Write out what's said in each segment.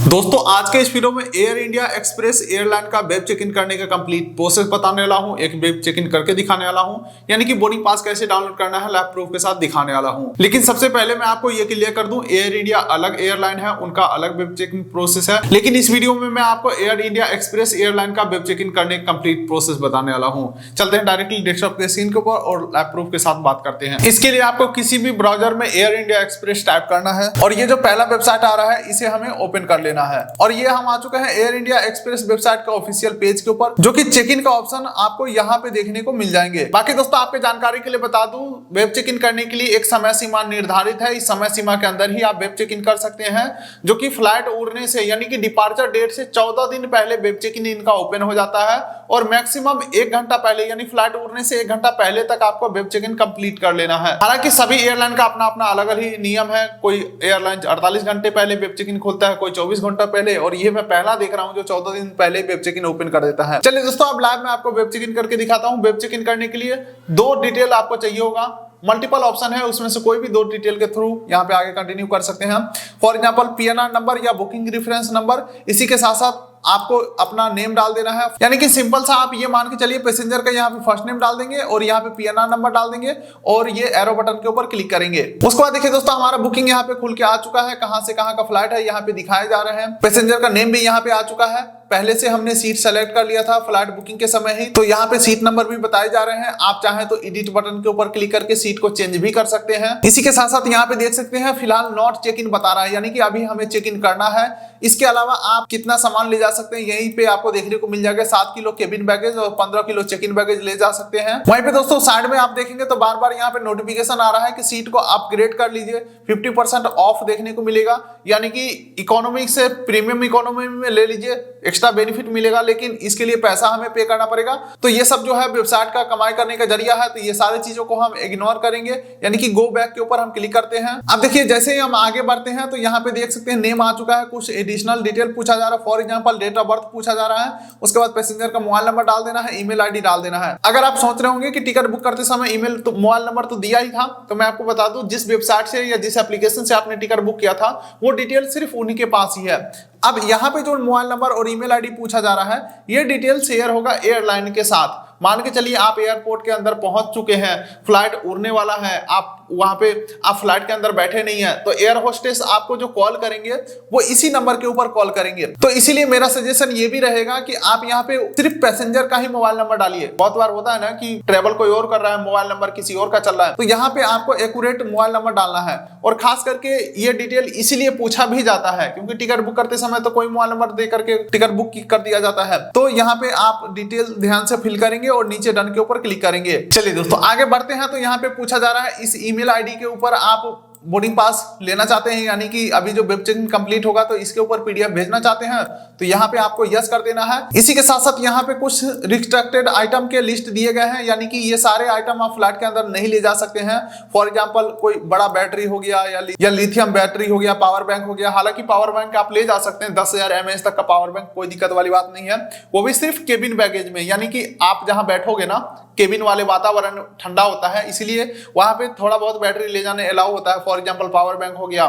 दोस्तों आज के इस वीडियो में एयर इंडिया एक्सप्रेस एयरलाइन का वेब चेक इन करने का कंप्लीट प्रोसेस बताने वाला हूं, एक वेब चेक इन करके दिखाने वाला हूं, यानी कि बोर्डिंग पास कैसे डाउनलोड करना है लैब प्रूफ के साथ दिखाने वाला हूं। लेकिन सबसे पहले मैं आपको ये क्लियर कर दूं, एयर इंडिया अलग एयरलाइन है, उनका अलग वेब चेक इन प्रोसेस है। लेकिन इस वीडियो में मैं आपको एयर इंडिया एक्सप्रेस एयरलाइन का वेब चेक इन करने का कंप्लीट प्रोसेस बताने वाला हूँ। चलते हैं डायरेक्टली डेस्कटॉप के स्क्रीन के ऊपर और लैब प्रूफ के साथ बात करते हैं। इसके लिए आपको किसी भी ब्राउजर में एयर इंडिया एक्सप्रेस टाइप करना है और ये जो पहला वेबसाइट आ रहा है इसे हमें ओपन कर लेना है। और ये हम आ चुके हैं एयर इंडिया एक्सप्रेस वेबसाइट का ऑफिशियल पेज के ऊपर, जो कि चेक इन का ऑप्शन आपको यहाँ पे देखने को मिल जाएंगे। बाकी दोस्तों आपके जानकारी के लिए बता दूं, वेब चेक इन करने के लिए एक समय सीमा निर्धारित है। इस समय सीमा के अंदर ही आप वेब चेक इन कर सकते हैं, जो कि फ्लाइट उड़ने से यानी कि डिपार्चर डेट से 14 दिन पहले वेब चेक इन इनका ओपन हो जाता है और मैक्सिमम 1 घंटा पहले यानी फ्लाइट उड़ने से 1 घंटा पहले तक आपको वेब चेक इन कंप्लीट कर लेना है। हालांकि सभी एयरलाइन का अपना अपना अलग ही नियम है। कोई एयरलाइन 48 घंटे पहले वेब चेक इन खोलता है, कोई 24 घंटा पहले, और ये मैं पहला देख रहा हूं जो 14 दिन पहले वेब चेक इन ओपन कर देता है। चलिए दोस्तों अब लाइव में आपको वेब चेक इन करके दिखाता हूं। वेब चेक इन करने के लिए 2 डिटेल आपको चाहिए होगा। मल्टीपल ऑप्शन है, उसमें से कोई भी 2 डिटेल के थ्रू यहाँ पे आगे कंटिन्यू कर सकते हैं। फॉर एग्जांपल पीएनआर नंबर या बुकिंग रेफरेंस नंबर, इसी के साथ साथ आपको अपना नेम डाल देना है। यानी कि सिंपल सा आप ये मान के चलिए पैसेंजर का यहाँ पे फर्स्ट नेम डाल देंगे और यहाँ पे पीएनआर नंबर डाल देंगे और ये एरो बटन के ऊपर क्लिक करेंगे। उसके बाद देखिए दोस्तों हमारा बुकिंग यहाँ पे खुल के आ चुका है। कहां से कहां का फ्लाइट है यहाँ पे दिखाए जा रहे हैं। पैसेंजर का नेम भी यहाँ पे आ चुका है। पहले से हमने सीट सेलेक्ट कर लिया था फ्लाइट बुकिंग के समय ही, तो यहाँ पे सीट नंबर भी बताए जा रहे हैं। आप चाहें तो एडिट बटन के ऊपर क्लिक करके सीट को चेंज भी कर सकते हैं। इसी के साथ साथ यहाँ पे देख सकते हैं फिलहाल नॉट चेक इन बता रहा है, यानी कि अभी हमें चेक इन करना है। इसके अलावा आप कितना सामान ले जा सकते हैं यहीं पे आपको देखने को मिल जाएगा। 7 किलो केबिन बैगेज और 15 किलो चेक इन बैगेज ले जा सकते हैं। वहीं पे दोस्तों साइड में आप देखेंगे तो बार बार यहाँ पे नोटिफिकेशन आ रहा है कि सीट को अपग्रेड कर लीजिए, 50% ऑफ देखने को मिलेगा, यानी कि इकोनॉमी से प्रीमियम इकोनॉमी में ले लीजिए, एक्स्ट्रा बेनिफिट मिलेगा, लेकिन इसके लिए पैसा हमें पे करना पड़ेगा। तो ये सब जो है वेबसाइट का कमाई करने का जरिया है, तो ये सारी चीजों को हम इग्नोर करेंगे, यानी कि गो बैक के ऊपर हम क्लिक करते हैं। अब देखिए जैसे ही हम आगे बढ़ते हैं तो यहाँ पे देख सकते हैं नेम आ चुका है, कुछ एडिशनल डिटेल पूछा जा रहा है। For example date of birth पूछा जा रहा है। उसके बाद पैसेंजर का मोबाइल नंबर डाल देना है, ईमेल आईडी डाल देना है। अगर आप सोच रहे होंगे कि टिकट बुक करते समय ईमेल तो मोबाइल नंबर तो दिया ही था, तो मैं आपको बता दूं जिस वेबसाइट से या जिस एप्लीकेशन से आपने टिकट बुक किया था वो डिटेल सिर्फ उन्हीं के पास ही है। अब यहाँ पे जो मोबाइल नंबर और ईमेल आईडी पूछा जा रहा है ये डिटेल शेयर होगा एयरलाइन के साथ। मान के चलिए आप एयरपोर्ट के अंदर पहुंच चुके हैं, फ्लाइट उड़ने वाला है, आप वहां पे आप फ्लाइट के अंदर बैठे नहीं है, तो एयर होस्टेस आपको जो कॉल करेंगे वो इसी नंबर के ऊपर कॉल करेंगे। तो इसीलिए मेरा सजेशन ये भी रहेगा कि आप यहाँ पे सिर्फ पैसेंजर का ही मोबाइल नंबर डालिए। बहुत बार होता है ना कि ट्रेवल कोई और कर रहा है, मोबाइल नंबर किसी और का चल रहा है, तो यहाँ पे आपको एक्यूरेट मोबाइल नंबर डालना है। और खास करके ये डिटेल इसीलिए पूछा भी जाता है क्योंकि टिकट बुक करते समय तो कोई मोबाइल नंबर दे करके टिकट बुक कर दिया जाता है। तो यहाँ पे आप डिटेल ध्यान से फिल करेंगे और नीचे डन के ऊपर क्लिक करेंगे। चलिए दोस्तों आगे बढ़ते हैं। तो यहाँ पे पूछा जा रहा है इस ईमेल आईडी के ऊपर आप बोर्डिंग पास लेना चाहते हैं, यानी कि अभी जो वेब चेक इन कंप्लीट होगा तो इसके ऊपर पीडीएफ भेजना चाहते हैं, तो यहाँ पे आपको यस कर देना है। इसी के साथ साथ यहाँ पे कुछ रिस्ट्रिक्टेड आइटम के लिस्ट दिए गए हैं, यानी कि ये सारे आइटम आप फ्लाइट के अंदर नहीं ले जा सकते हैं। फॉर एग्जांपल कोई बड़ा बैटरी हो गया या लिथियम बैटरी हो गया, पावर बैंक हो गया। हालांकि पावर बैंक आप ले जा सकते हैं, 10,000 mAh तक का पावर बैंक, कोई दिक्कत वाली बात नहीं है। वो भी सिर्फ केबिन बैगेज में, यानी कि आप जहां बैठोगे ना केबिन वाले वातावरण ठंडा होता है, इसलिए वहां पे थोड़ा बहुत बैटरी ले जाने अलाउ होता है। फॉर एग्जांपल पावर बैंक हो गया।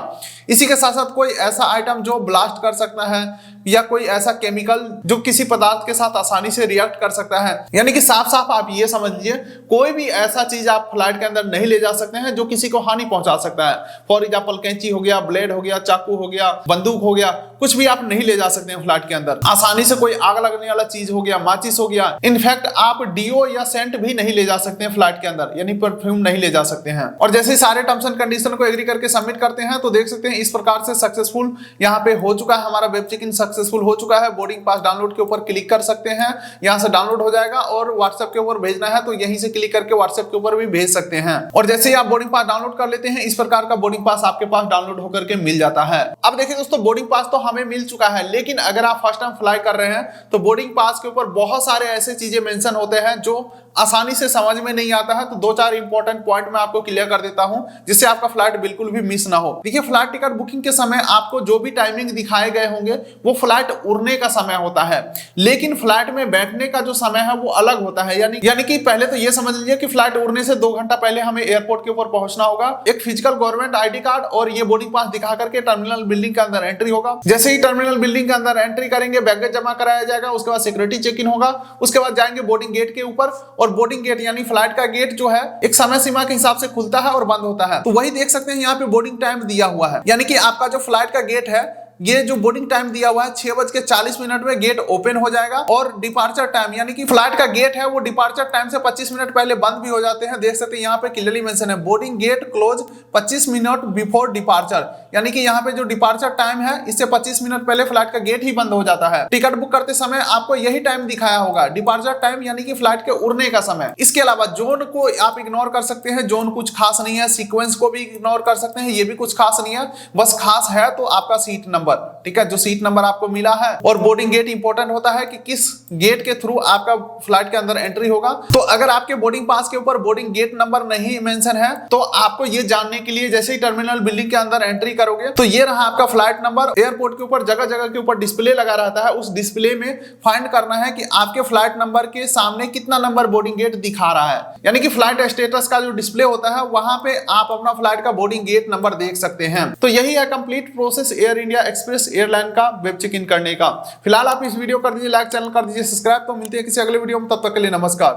इसी के साथ साथ कोई ऐसा आइटम जो ब्लास्ट कर सकता है या कोई ऐसा केमिकल जो किसी पदार्थ के साथ आसानी से रिएक्ट कर सकता है, यानी कि साफ साफ आप ये समझ लीजिए कोई भी ऐसा चीज आप फ्लाइट के अंदर नहीं ले जा सकते हैं जो किसी को हानि पहुंचा सकता है। फॉर एग्जांपल कैंची हो गया, ब्लेड हो गया, चाकू हो गया, बंदूक हो गया, कुछ भी आप नहीं ले जा सकते हैं फ्लाइट के अंदर। आसानी से कोई आग लगने वाला चीज हो गया, माचिस हो गया, इनफैक्ट आप डीओ या सेंट भी नहीं ले जा सकते हैं फ्लाइट के अंदर, यानी परफ्यूम नहीं ले जा सकते हैं। और जैसे सारे टर्म्स एंड कंडीशन को एग्री करके सबमिट करते हैं तो देख सकते हैं इस प्रकार से सक्सेसफुल यहाँ पे हो चुका है। हमारा वेब चेक इन सक्सेसफुल हो चुका है। बोर्डिंग पास डाउनलोड के ऊपर क्लिक कर सकते हैं, यहाँ से डाउनलोड हो जाएगा। और व्हाट्सएप के ऊपर भेजना है तो यहीं से क्लिक करके व्हाट्सएप के ऊपर भी भेज सकते हैं। और जैसे ही आप बोर्डिंग पास डाउनलोड कर लेते हैं, इस प्रकार का बोर्डिंग पास आपके पास डाउनलोड होकर के मिल जाता है। अब देखिए दोस्तों बोर्डिंग पास तो हमें मिल चुका है, लेकिन अगर आप फर्स्ट टाइम फ्लाई कर रहे हैं तो बोर्डिंग पास के ऊपर बहुत सारे ऐसे चीजें मेंशन होते हैं जो आसानी से समझ में नहीं आता है, तो 2-4 इंपॉर्टेंट पॉइंट मैं आपको क्लियर कर देता हूं जिससे आपका फ्लाइट बिल्कुल भी मिस ना हो। देखिए, फ्लाइट टिकट बुकिंग के समय आपको जो भी टाइमिंग दिखाए गए होंगे वो फ्लाइट उड़ने का समय होता है, लेकिन फ्लाइट में बैठने का जो समय है वो अलग होता है। यानी कि पहले तो ये समझ लीजिए कि फ्लाइट उड़ने से 2 घंटा पहले हमें एयरपोर्ट के ऊपर पहुंचना होगा। एक फिजिकल गवर्नमेंट आईडी कार्ड और ये बोर्डिंग पास दिखा करके टर्मिनल बिल्डिंग के अंदर एंट्री होगा। जैसे ही टर्मिनल बिल्डिंग के अंदर एंट्री करेंगे, बैगेज जमा कराया जाएगा, उसके बाद सिक्योरिटी चेक इन होगा, उसके बाद जाएंगे बोर्डिंग गेट के ऊपर, और बोर्डिंग गेट यानी फ्लाइट का गेट जो है एक समय सीमा के हिसाब से खुलता है और बंद होता है। तो वही देख सकते हैं यहाँ पे बोर्डिंग टाइम दिया हुआ है, यानी कि आपका जो फ्लाइट का गेट है, ये जो बोर्डिंग टाइम दिया हुआ है 6:40 में गेट ओपन हो जाएगा, और डिपार्चर टाइम यानी कि फ्लाइट का गेट है वो डिपार्चर टाइम से 25 मिनट पहले बंद भी हो जाते हैं। देख सकते हैं यहाँ पे क्लियरली मेंशन है, boarding gate close 25 minute before departure, यानी कि यहाँ पे जो डिपार्चर टाइम है इससे 25 मिनट पहले फ्लाइट का गेट ही बंद हो जाता है। टिकट बुक करते समय आपको यही टाइम दिखाया होगा, डिपार्चर टाइम यानी कि फ्लाइट के उड़ने का समय। इसके अलावा जोन को आप इग्नोर कर सकते हैं, जोन कुछ खास नहीं है, सीक्वेंस को भी इग्नोर कर सकते हैं, ये भी कुछ खास नहीं है, बस खास है तो आपका सीट नंबर, ठीक है, जो सीट नंबर आपको मिला है। और बोर्डिंग गेट इंपॉर्टेंट होता है कि किस गेट के थ्रू आपका फ्लाइट के अंदर एंट्री होगा। तो अगर आपके बोर्डिंग पास के ऊपर बोर्डिंग गेट नंबर नहीं मेंशन है तो आपको ये जानने के लिए जैसे ही टर्मिनल बिल्डिंग के अंदर एंट्री करोगे तो ये रहा आपका फ्लाइट नंबर। एयरपोर्ट के ऊपर जगह जगह के ऊपर डिस्प्ले लगा रहता है, उस डिस्प्ले में फाइंड करना है कि आपके फ्लाइट नंबर के सामने कितना नंबर बोर्डिंग गेट दिखा रहा है, यानी कि फ्लाइट स्टेटस का जो डिस्प्ले होता है वहां पे आप अपना फ्लाइट का बोर्डिंग गेट नंबर देख सकते हैं। तो यही है complete process air India express airline का वेब चेक इन करने का। फिलहाल आप इस वीडियो कर दीजिए लाइक, चैनल कर दीजिए सब्सक्राइब। तो मिलते हैं किसी अगले वीडियो में, तब तक के लिए नमस्कार।